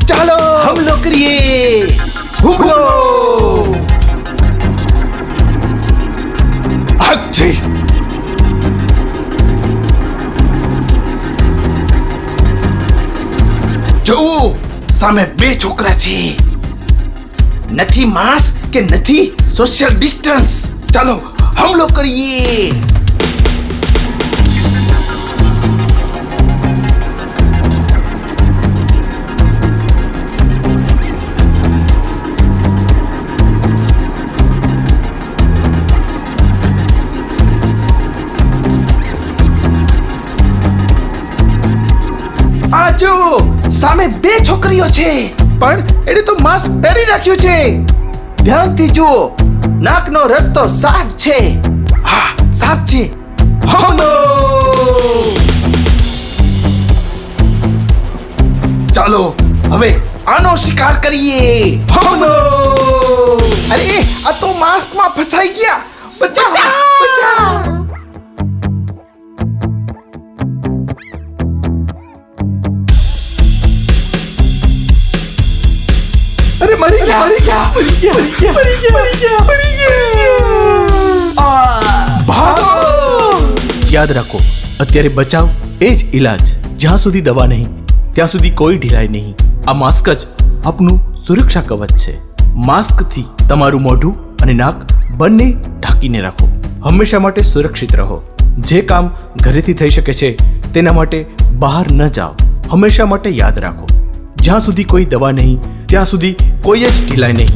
ચાલો હમલો કરીએ. હુમલો હાજી જોવું, સામે બે છોકરા છે. નથી માસ્ક કે નથી સોશિયલ ડિસ્ટન્સ. ચાલો હમલો કરીએ. આ જો, સામે બે છોકરીઓ છે, પણ એને તો માસ્ક પહેરી રાખ્યું છે. ધ્યાનથી જુઓ, નાકનો રસ્તો સાફ છે. હા, સાફ છે. હમલો! ચાલો હવે આનો શિકાર કરીએ. હમલો! અરે આ તો માસ્કમાં ફસાઈ ગયા. બચાવ બચાવ. અરે મરી ગયા. ભાગો. યાદ રાખો, અત્યારે બચાવ એ જ ઈલાજ. જ્યાં સુધી દવા નહીં ત્યાં સુધી કોઈ ઢીલાઈ નહીં. આ માસ્ક જ આપનું સુરક્ષા કવચ છે. માસ્કથી તમારું મોઢું અને નાક બંને ઢાંકીને રાખો. હંમેશા માટે સુરક્ષિત રહો. જે કામ ઘરેથી થઈ શકે છે તેના માટે બહાર ન જાઓ. હંમેશા માટે યાદ રાખો, જ્યાં સુધી કોઈ દવા નહીં ત્યાં સુધી કોઈ જ ઢીલાઈ નહીં.